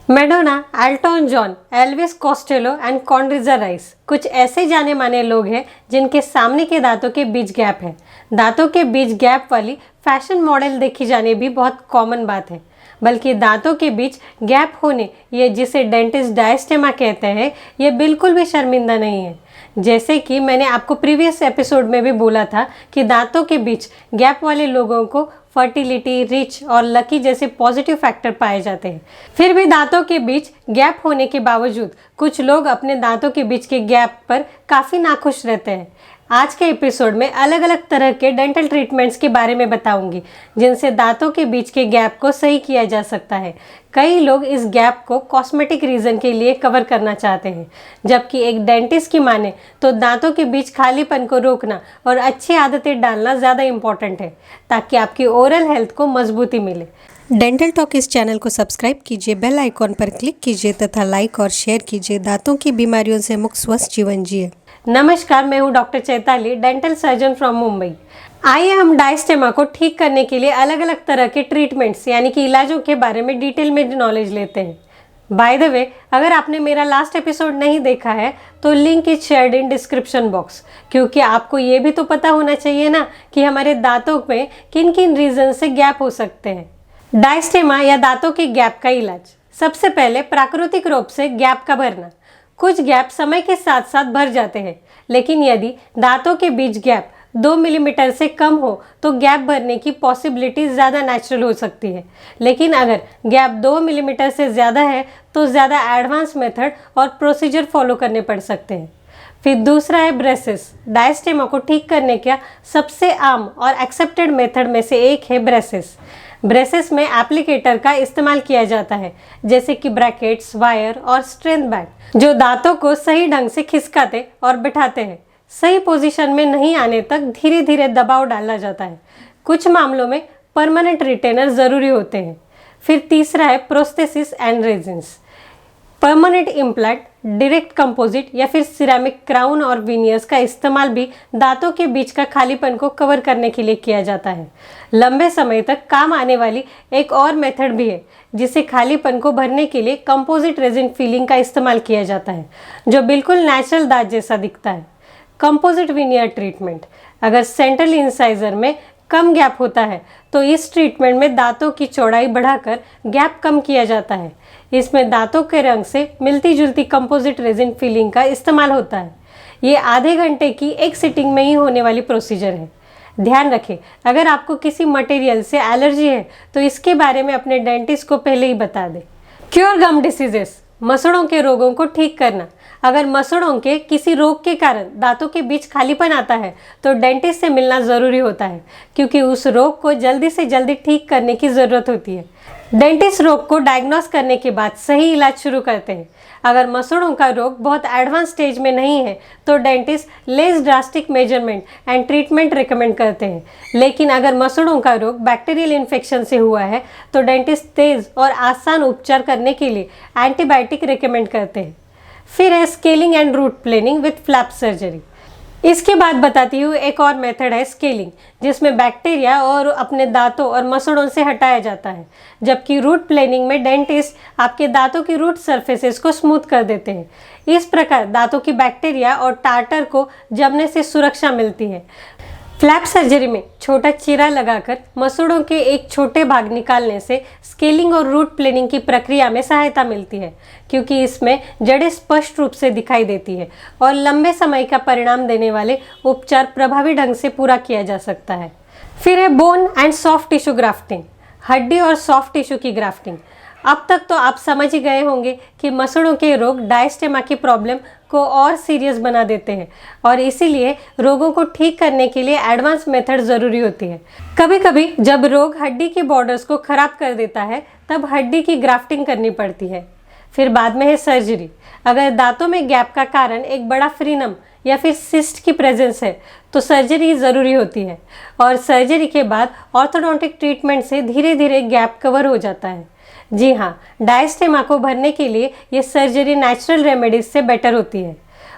Madonna, Elton John, Elvis Costello and Condoleezza Rice कुछ ऐसे जाने माने लोग हैं जिनके सामने के दांतों के बीच गैप है। दांतों के बीच गैप वाली फैशन मॉडल देखी जाने भी बहुत कॉमन बात है, बल्कि दांतों के बीच गैप होने, ये जिसे डेंटिस्ट डायस्टेमा कहते हैं, ये बिल्कुल भी शर्मिंदा नहीं है। जैसे कि मैंने आपको प्रीवियस एपिसोड में भी बोला था कि दांतों के बीच गैप वाले लोगों को फर्टिलिटी, रिच और लकी जैसे पॉजिटिव फैक्टर पाए जाते हैं। फिर भी दांतों के बीच गैप होने के बावजूद कुछ लोग अपने दांतों के बीच के गैप पर काफ़ी नाखुश रहते हैं। आज के एपिसोड में अलग अलग तरह के डेंटल ट्रीटमेंट्स के बारे में बताऊंगी, जिनसे दांतों के बीच के गैप को सही किया जा सकता है। कई लोग इस गैप को कॉस्मेटिक रीज़न के लिए कवर करना चाहते हैं, जबकि एक डेंटिस्ट की माने तो दांतों के बीच खालीपन को रोकना और अच्छी आदतें डालना ज़्यादा इम्पॉर्टेंट है, ताकि आपकी ओरल हेल्थ को मजबूती मिले। डेंटल टॉक इस चैनल को सब्सक्राइब कीजिए, बेल आइकॉन पर क्लिक कीजिए तथा लाइक और शेयर कीजिए। दांतों की बीमारियों से मुक्त स्वस्थ जीवन जिए। नमस्कार, मैं हूं doctor Chaitali, dental surgeon from Mumbai. आइए हम डायस्टेमा को ठीक करने के लिए अलग अलग तरह के ट्रीटमेंट्स यानी कि इलाजों के बारे में डिटेल में नॉलेज लेते हैं। बाय द वे, अगर आपने मेरा लास्ट एपिसोड नहीं देखा है तो link is shared in description box, क्योंकि आपको ये भी तो पता होना चाहिए ना कि हमारे दांतों में किन किन रीजन से गैप हो सकते हैं। डायस्टेमा या दांतों के गैप का इलाज। सबसे पहले प्राकृतिक रूप से गैप का भरना। कुछ गैप समय के साथ साथ भर जाते हैं, लेकिन यदि दांतों के बीच गैप 2 मिलीमीटर से कम हो तो गैप भरने की पॉसिबिलिटी ज़्यादा नेचुरल हो सकती है। लेकिन अगर गैप 2 मिलीमीटर से ज़्यादा है तो ज़्यादा एडवांस मेथड और प्रोसीजर फॉलो करने पड़ सकते हैं। फिर दूसरा है ब्रेसेस। डायस्टेमा को ठीक करने का सबसे आम और एक्सेप्टेड मेथड में से एक है ब्रेसेस। ब्रेसेस में एप्लीकेटर का इस्तेमाल किया जाता है, जैसे कि ब्रैकेट्स, वायर और स्ट्रेंथ बैंड, जो दांतों को सही ढंग से खिसकाते और बिठाते हैं। सही पोजीशन में नहीं आने तक धीरे धीरे दबाव डाला जाता है। कुछ मामलों में परमानेंट रिटेनर ज़रूरी होते हैं। फिर तीसरा है prosthesis and resins. Permanent implant, direct composite या फिर सिरेमिक क्राउन और विनियर्स का इस्तेमाल भी दांतों के बीच का खालीपन को कवर करने के लिए किया जाता है। लंबे समय तक काम आने वाली एक और मेथड भी है, जिसे खालीपन को भरने के लिए कंपोजिट रेजिन फिलिंग का इस्तेमाल किया जाता है, जो बिल्कुल नेचुरल दांत जैसा दिखता है। Composite veneer treatment. अगर सेंट्रल इंसाइजर में कम गैप होता है तो इस ट्रीटमेंट में दांतों की चौड़ाई बढ़ाकर गैप कम किया जाता है। इसमें दांतों के रंग से मिलती जुलती कंपोजिट रेजिन फिलिंग का इस्तेमाल होता है। ये आधे घंटे की एक सिटिंग में ही होने वाली प्रोसीजर है। ध्यान रखें, अगर आपको किसी मटेरियल से एलर्जी है तो इसके बारे में अपने डेंटिस्ट को पहले ही बता दें। क्योर गम डिसीजेस। मसूड़ों के रोगों को ठीक करना। अगर मसूड़ों के किसी रोग के कारण दांतों के बीच खालीपन आता है तो डेंटिस्ट से मिलना ज़रूरी होता है, क्योंकि उस रोग को जल्दी से जल्दी ठीक करने की ज़रूरत होती है। डेंटिस्ट रोग को डायग्नोस करने के बाद सही इलाज शुरू करते हैं। अगर मसूड़ों का रोग बहुत एडवांस स्टेज में नहीं है तो dentist less drastic measurement and treatment recommend करते हैं। लेकिन अगर मसूड़ों का रोग बैक्टीरियल इन्फेक्शन से हुआ है तो डेंटिस्ट तेज़ और आसान उपचार करने के लिए एंटीबायोटिक रिकमेंड करते हैं। फिर है scaling and root planing with flap surgery. इसके बाद बताती हूँ एक और मेथड है स्केलिंग, जिसमें बैक्टीरिया और अपने दांतों और मसूड़ों से हटाया जाता है, जबकि रूट प्लेनिंग में डेंटिस्ट आपके दांतों की रूट सरफेसेस को स्मूथ कर देते हैं। इस प्रकार दांतों की बैक्टीरिया और टार्टर को जमने से सुरक्षा मिलती है। फ्लैप सर्जरी में छोटा चीरा लगाकर मसूड़ों के एक छोटे भाग निकालने से स्केलिंग और रूट प्लेनिंग की प्रक्रिया में सहायता मिलती है, क्योंकि इसमें जड़ें स्पष्ट रूप से दिखाई देती है और लंबे समय का परिणाम देने वाले उपचार प्रभावी ढंग से पूरा किया जा सकता है। फिर है bone and soft tissue grafting. हड्डी और सॉफ्ट टिश्यू की ग्राफ्टिंग। अब तक तो आप समझ ही गए होंगे कि मसूड़ों के रोग डायस्टेमा की प्रॉब्लम को और सीरियस बना देते हैं, और इसीलिए रोगों को ठीक करने के लिए एडवांस मेथड ज़रूरी होती है। कभी कभी जब रोग हड्डी के बॉर्डर्स को ख़राब कर देता है तब हड्डी की ग्राफ्टिंग करनी पड़ती है। फिर बाद में है सर्जरी। अगर दांतों में गैप का कारण एक बड़ा फ्रीनम या फिर सिस्ट की प्रेजेंस है तो सर्जरी ज़रूरी होती है, और सर्जरी के बाद ऑर्थोडोंटिक ट्रीटमेंट से धीरे धीरे गैप कवर हो जाता है। जी हाँ, डायस्टेमा को भरने के लिए ये सर्जरी नेचुरल रेमेडीज से बेटर होती है।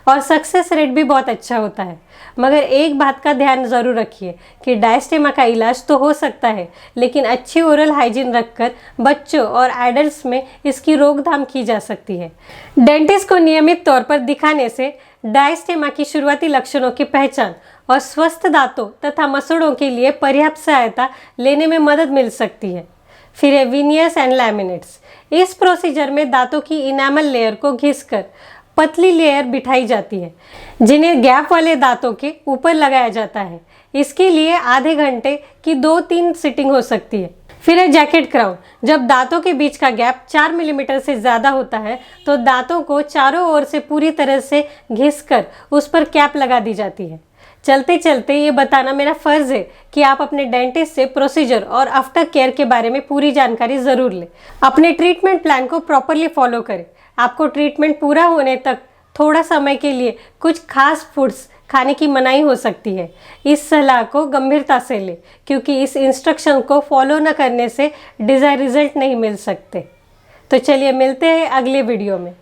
और सक्सेस रेट भी बहुत अच्छा होता है। मगर एक बात का ध्यान ज़रूर रखिए कि डायस्टेमा का इलाज तो हो सकता है, लेकिन अच्छी ओरल हाइजीन रखकर बच्चों और एडल्ट्स में इसकी रोकथाम की जा सकती है। डेंटिस्ट को नियमित तौर पर दिखाने से डायस्टेमा की शुरुआती लक्षणों की पहचान और स्वस्थ दांतों तथा मसूड़ों के लिए पर्याप्त सहायता लेने में मदद मिल सकती है। फिर है विनियर्स एंड लैमिनेट्स। इस प्रोसीजर में दांतों की इनामल लेयर को घिसकर पतली लेयर बिठाई जाती है, जिन्हें गैप वाले दांतों के ऊपर लगाया जाता है। इसके लिए आधे घंटे की 2-3 सिटिंग हो सकती है। फिर है जैकेट क्राउन। जब दांतों के बीच का गैप 4 मिलीमीटर से ज़्यादा होता है तो दांतों को चारों ओर से पूरी तरह से घिसकर उस पर कैप लगा दी जाती है। चलते चलते ये बताना मेरा फ़र्ज़ है कि आप अपने डेंटिस्ट से प्रोसीजर और आफ्टर केयर के बारे में पूरी जानकारी ज़रूर लें। अपने ट्रीटमेंट प्लान को प्रॉपरली फॉलो करें। आपको ट्रीटमेंट पूरा होने तक थोड़ा समय के लिए कुछ खास फूड्स खाने की मनाही हो सकती है। इस सलाह को गंभीरता से लें, क्योंकि इस इंस्ट्रक्शन को फॉलो न करने से डिज़ायर रिजल्ट नहीं मिल सकते। तो चलिए मिलते हैं अगले वीडियो में।